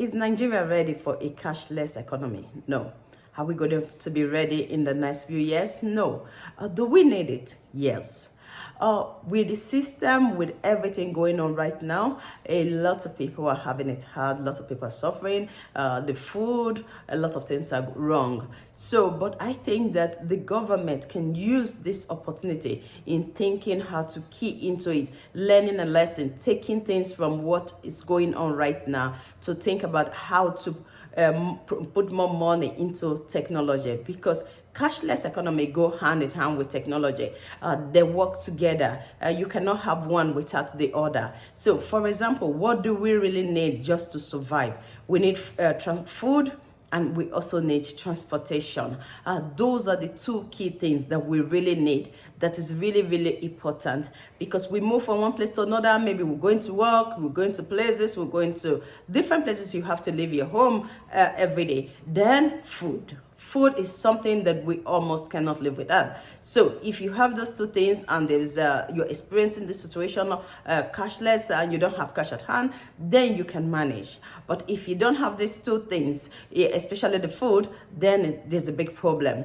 Is Nigeria ready for a cashless economy? No. Are we going to be ready in the next few years? No. Do we need it? Yes. With the system, with everything going on right now, a lot of people are having it hard. A lot of people are suffering. The food, a lot of things are wrong. So, but I think that the government can use this opportunity in thinking how to key into it, learning a lesson, taking things from what is going on right now to think about how to put more money into technology, because cashless economy go hand in hand with technology. They work together. You cannot have one without the other. So, for example, what do we really need just to survive? We need food, and we also need transportation. Those are the two key things that we really need. That is really, really important, because we move from one place to another. Maybe we're going to work, we're going to places, we're going to different places. You have to leave your home every day. Then food. Food is something that we almost cannot live without. So if you have those two things and there's you're experiencing the situation cashless and you don't have cash at hand, then you can manage. But if you don't have these two things, especially the food, then there's a big problem.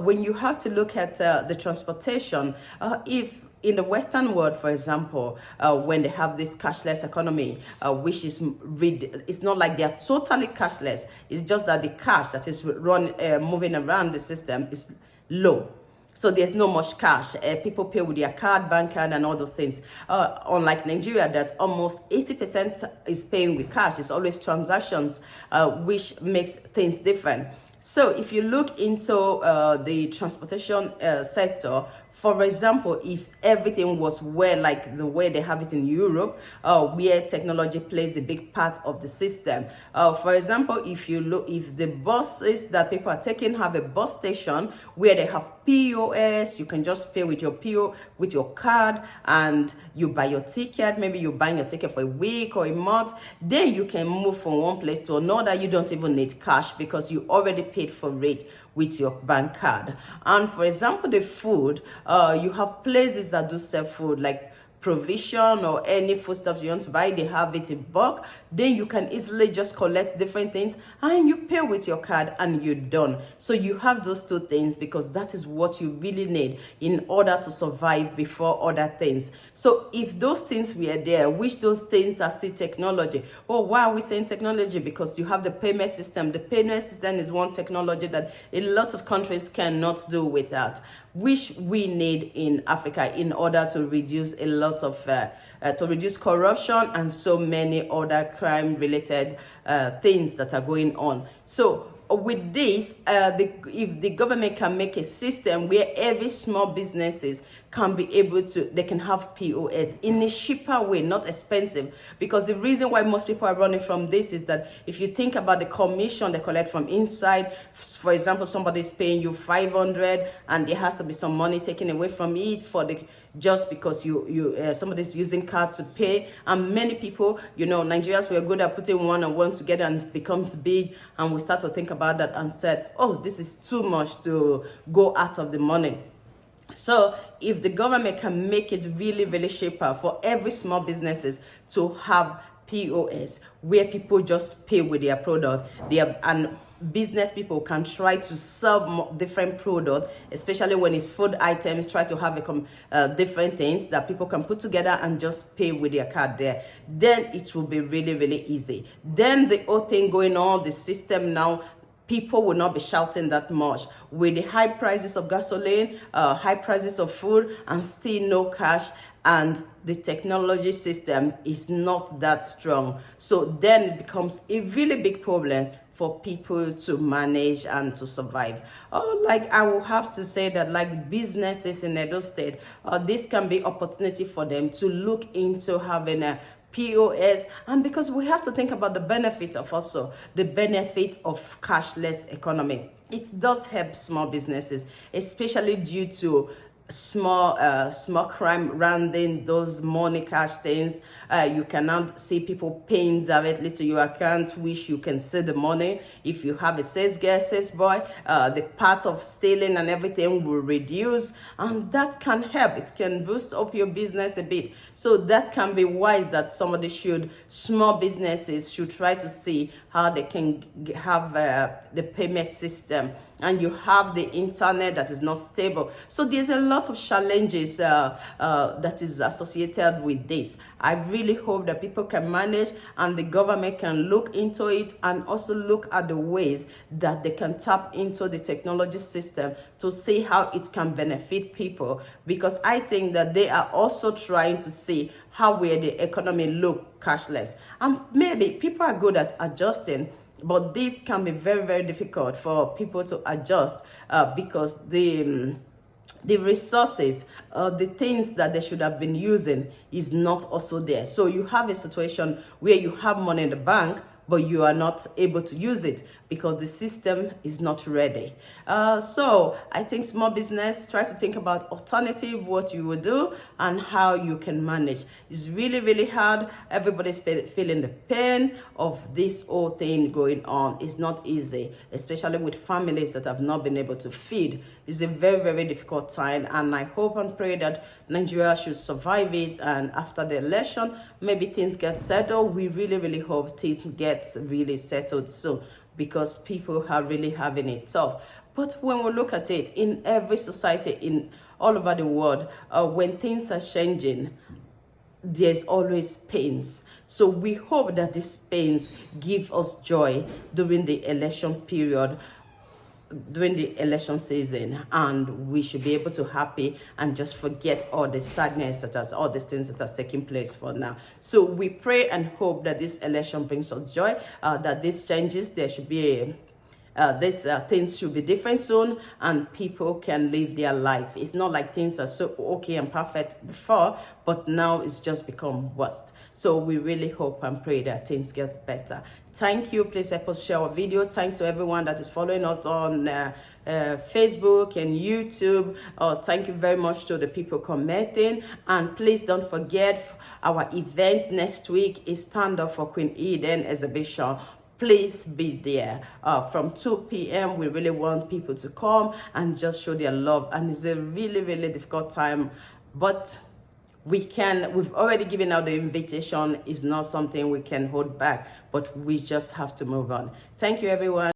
When you have to look at the transportation, if in the Western world, for example, when they have this cashless economy, which is it's not like they are totally cashless. It's just that the cash that is moving around the system is low. So there's no much cash. People pay with their card, bank card, and all those things. Unlike Nigeria, that almost 80% is paying with cash. It's always transactions, which makes things different. So if you look into the transportation sector, for example, if everything was like the way they have it in Europe, where technology plays a big part of the system. For example, if the buses that people are taking have a bus station where they have POS, you can just pay with your card, and you buy your ticket. Maybe you're buying your ticket for a week or a month. Then you can move from one place to another. You don't even need cash because you already paid for it with your bank card. And for example, the food, you have places that do sell food, like provision or any foodstuff you want to buy, they have it in bulk. Then you can easily just collect different things and you pay with your card and you're done. So you have those two things because that is what you really need in order to survive before other things. So if those things were there, which those things are still technology. Well, why are we saying technology? Because you have the payment system. The payment system is one technology that a lot of countries cannot do without, which we need in Africa in order to reduce a lot of to reduce corruption and so many other crime-related things that are going on. So with this, if the government can make a system where every small businesses can be able to, they can have POS in a cheaper way, not expensive. Because the reason why most people are running from this is that if you think about the commission they collect from inside, for example, somebody is paying you 500 and there has to be some money taken away from it for the just because somebody's using card to pay. And many people, Nigerians were good at putting one and one together and it becomes big, and we start to think about that and said, oh, this is too much to go out of the money. So if the government can make it really, really cheaper for every small businesses to have POS, where people just pay with their product, and business people can try to sell different products, especially when it's food items, try to have different things that people can put together and just pay with their card there. Then it will be really, really easy. Then the whole thing going on, the system now, people will not be shouting that much. With the high prices of gasoline, high prices of food, and still no cash, and the technology system is not that strong. So then it becomes a really big problem for people to manage and to survive. Like I will have to say that like businesses in Edo State, this can be opportunity for them to look into having a POS, and because we have to think about the benefit of cashless economy. It does help small businesses, especially due to small crime rounding those money cash things. You cannot see people paying directly to your account, which you can see the money. If you have a sales girl, sales boy, the part of stealing and everything will reduce, and that can help. It can boost up your business a bit. So that can be wise that somebody should, small businesses should try to see how they can have the payment system, and you have the internet that is not stable. So there's a lot of challenges that is associated with this. I really hope that people can manage, and the government can look into it, and also look at the ways that they can tap into the technology system to see how it can benefit people, because I think that they are also trying to see how will the economy look cashless. And maybe people are good at adjusting, but this can be very, very difficult for people to adjust because the resources, the things that they should have been using is not also there. So you have a situation where you have money in the bank, but you are not able to use it because the system is not ready. So I think small business, try to think about alternative, what you will do and how you can manage. It's really, really hard. Everybody's feeling the pain of this whole thing going on. It's not easy, especially with families that have not been able to feed. It's a very, very difficult time, and I hope and pray that Nigeria should survive it, and after the election, maybe things get settled. We really, really hope things get really settled soon, because people are really having it tough. But when we look at it, in every society, in all over the world, when things are changing, there's always pains. So we hope that these pains give us joy during the election period, during the election season, and we should be able to happy and just forget all the sadness that has, all these things that has taken place for now. So we pray and hope that this election brings us joy, that this changes. There should be things should be different soon, and people can live their life. It's not like things are so okay and perfect before, but now it's just become worse. So we really hope and pray that things get better. Thank you. Please help us share our video. Thanks to everyone that is following us on Facebook and YouTube. Thank you very much to the people commenting. And please don't forget, our event next week is Stand Up for Queen Eden exhibition. Please be there from 2 p.m. We really want people to come and just show their love. And it's a really, really difficult time, but we've already given out the invitation. It's not something we can hold back, but we just have to move on. Thank you, everyone.